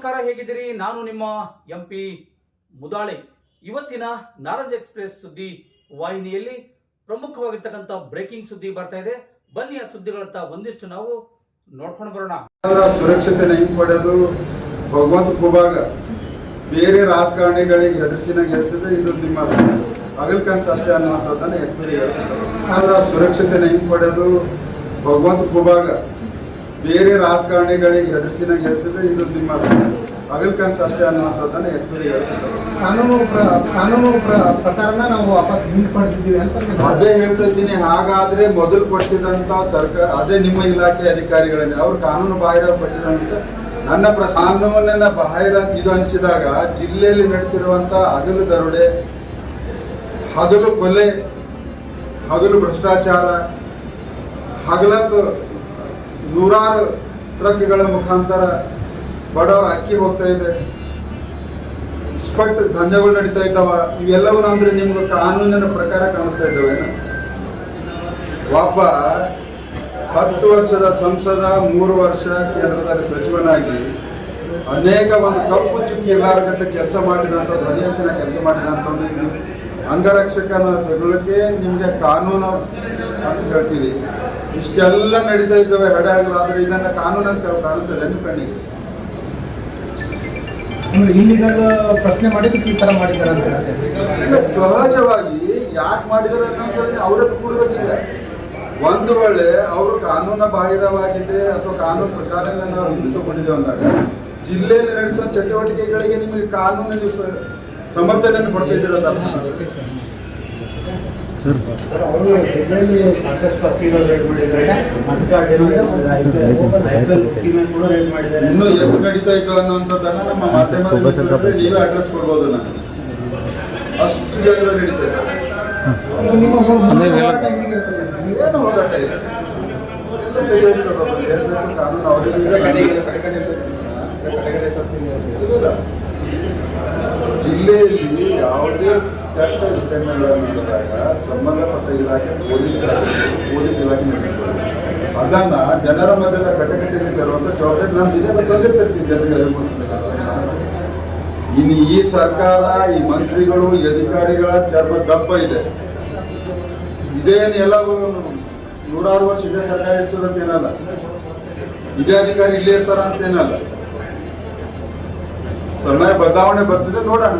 ನಮಸ್ಕಾರ, ಹೇಗಿದ್ದೀರಿ? ನಾನು ನಿಮ್ಮ MP ಮುದಾಳೆ. ಇವತ್ತಿನ ನಾರಂಜ್ ಎಕ್ಸ್ಪ್ರೆಸ್ ಸುದ್ದಿ ವಾಹಿನಿಯಲ್ಲಿ ಪ್ರಮುಖವಾಗಿರ್ತಕ್ಕಂಥ ಬ್ರೇಕಿಂಗ್ ಸುದ್ದಿ ಬರ್ತಾ ಇದೆ. ಬನ್ನಿ ಆ ಸುದ್ದಿಗಳತ್ತ ಒಂದಿಷ್ಟು ನಾವು ನೋಡ್ಕೊಂಡು ಬರೋಣ. ಸುರಕ್ಷತೆ ಹಿಂಪಡೆದು ಭಗವಂತ ಖೂಬಾಗ ಬೇರೆ ರಾಜಕಾರಣಿಗಳಿಗೆ ಹೆದರ್ಸಿನ ಗೆಲ್ಸಿದ್ರೆ ಇದು ನಿಮ್ಮ ಹಗಲ್ ಕನಸು ಅಷ್ಟೇ ಅನ್ನುವಂಥದ್ದನ್ನು ಎಸ್ಪಿ ಆದ್ರೆ ಸುರಕ್ಷತೆ ಹಿಂಪಡೆದು ಭಗವಂತ ಖೂಬಾಗ ಬೇರೆ ರಾಜಕಾರಣಿಗಳಿಗೆ ಹೆದರ್ಸಿನ ಗೆಲ್ಸಿದ್ರೆ ಇದು ನಿಮ್ಮ ಹಗಲ್ ಕನಸು ಅಷ್ಟೇ ಅನ್ನುವಂಥದ್ದನ್ನು ಎಸ್ಪಿ ಕಾನೂನು ಪ್ರಕಾರನ ನಾವು ವಾಪಸ್ ಹಿಂಪಡೆದಿದ್ದೀವಿ ಅಂತ ಅದೇ ಹೇಳ್ತಾ ಇದ್ದೀನಿ. ಹಾಗಾದ್ರೆ ಮೊದಲು ಕೊಟ್ಟಿದ್ದಂತ ಸರ್ಕಾರ ಅದೇ ನಿಮ್ಮ ಇಲಾಖೆ ಅಧಿಕಾರಿಗಳನ್ನೇ ಅವ್ರು ಕಾನೂನು ಬಾಹಿರ ಪಟ್ಟಿರುವಂತ ನನ್ನ ಕಾನೂನಿನ ಬಾಹಿರ ಇದು ಅನಿಸಿದಾಗ ಜಿಲ್ಲೆಯಲ್ಲಿ ನಡೀತಿರುವಂತ ಹಗಲು ದರೋಡೆ, ಹಗಲು ಕೊಲೆ, ಹಗಲು ಭ್ರಷ್ಟಾಚಾರ, ಹಗಲತ್ತು ನೂರಾರು ಟ್ರಕ್ಗಳ ಮುಖಾಂತರ ಬಡವರ ಅಕ್ಕಿ ಹೋಗ್ತಾ ಇದೆ, ಸ್ಪಟ್ ದಂಧೆಗಳು ನಡೀತಾ ಇದ್ದಾವ. ಇವೆಲ್ಲವೂ ಅಂದ್ರೆ ನಿಮ್ಗೆ ಕಾನೂನಿನ ಪ್ರಕಾರ ಕಾಣಿಸ್ತಾ ಇದ್ದಾವೆ. ಒಬ್ಬ 10 ವರ್ಷದ ಸಂಸದ, 3 ವರ್ಷ ಕೇಂದ್ರದಲ್ಲಿ ಸಚಿವನಾಗಿ ಅನೇಕ ಒಂದು ಕಪ್ಪು ಚುಕ್ಕಿ ಎಲ್ಲಾರ್ಗಂತ ಕೆಲಸ ಮಾಡಿದಂಥ ಧ್ವನಿಯಂತಿನ ಕೆಲಸ ಮಾಡಿದಂಥ ಅಂಗರಕ್ಷಕನ ತಗೊಳ್ಳಕ್ಕೆ ನಿಮ್ಗೆ ಕಾನೂನು ಅಂತ ಹೇಳ್ತೀರಿ. ಇಷ್ಟೆಲ್ಲ ನಡೀತಾ ಇದ್ದಾವೆ ಹಡೆಯಾಗಲಾದ್ರೆ ಇದನ್ನ ಕಾನೂನು ಅಂತ ಕಾಣಿಸ್ತದೆ ನಿಮ್ಮ ಕಣ್ಣಿಗೆ. ಇಲ್ಲಿಗಲ್ ಪ್ರಶ್ನೆ ಮಾಡಿದ್ದಕ್ಕೆ ಈ ತರ ಮಾಡಿದಾರೆ ಅಂತ ಸಹಜವಾಗಿ ಯಾಕೆ ಮಾಡಿದಾರೆ ಅನ್ನೋದನ್ನ ಅವರೇ ಕೂಡಬೇಕಿಲ್ಲ. ಒಂದು ವೇಳೆ ಅವರು ಕಾನೂನು ಬಾಹಿರವಾಗಿದೆ ಅಥವಾ ಕಾನೂನು ಪ್ರಕಾರ ನಾವು ಹಿಂದೆ ತಗೊಂಡಿದ್ದೇವೆ ಅಂದಾಗ ಜಿಲ್ಲೆಯಲ್ಲಿ ನಡೆಯುವ ಚಟುವಟಿಕೆಗಳಿಗೆ ನಿಮಗೆ ಕಾನೂನಿನ ಸಮರ್ಥನೆಯನ್ನು ಕೊಡ್ತಾ ಇದ್ದೀರಲ್ಲ. ಅವರು ಜಿಲ್ಲೆಯಲ್ಲಿ ಸಾಕಷ್ಟು ಅಕ್ಕಿಗಳು ರೇಟ್ ಮಾಡಿದ್ದಾರೆ, ಇನ್ನೂ ಎಷ್ಟು ನಡೀತಾ ಇತ್ತು ಅನ್ನೋಂಥದ್ದನ್ನ ನಮ್ಮ ಮಾಧ್ಯಮದಲ್ಲಿ ನೀವೇ ಅಡ್ರೆಸ್ ಕೊಡ್ಬೋದು. ನಾನು ಅಷ್ಟು ಜಾಗದಲ್ಲಿ ನಡೀತಾ ಇದೆ. ಏನು ಹೋರಾಟ ಇಲ್ಲ, ಎಲ್ಲ ಸರಿ ಹೋಗ್ತದೆ. ಹೇಳ್ಬೇಕು ಕಾನೂನು ಅವರಿಗೆ ಜಿಲ್ಲೆಯಲ್ಲಿ ಯಾವುದೇ ಕೆಟ್ಟ ಘಟನೆಗಳನ್ನು ನಡೆದಾಗ ಸಂಬಂಧಪಟ್ಟ ಇಲಾಖೆ ಪೊಲೀಸ್ ಇಲಾಖೆ ನಡೆಯುತ್ತದೆ. ಅದನ್ನ ಜನರ ಮಧ್ಯದ ಘಟಘಟೆಗೆ ತರುವಂತ ಜವಾಬ್ದಾರಿ ನಮ್ದಿದೆ. ತಂದಿರ್ತೀವಿ ಜನರಿಗೆ ಇನ್ನು ಈ ಸರ್ಕಾರ, ಈ ಮಂತ್ರಿಗಳು, ಈ ಅಧಿಕಾರಿಗಳ ಚರ್ಮ ದಪ್ಪ ಇದೆ. ಇದೇನು ಎಲ್ಲ 100 ವರ್ಷ ಇದೇ ಸರ್ಕಾರ ಇರ್ತದಂತ ಏನಲ್ಲ, ಇದೇ ಅಧಿಕಾರಿ ಇಲ್ಲೇ ಇರ್ತಾರ ಅಂತ ಏನಲ್ಲ. ಸಮಯ ಬದಲಾವಣೆ ಬರ್ತದೆ, ನೋಡೋಣ.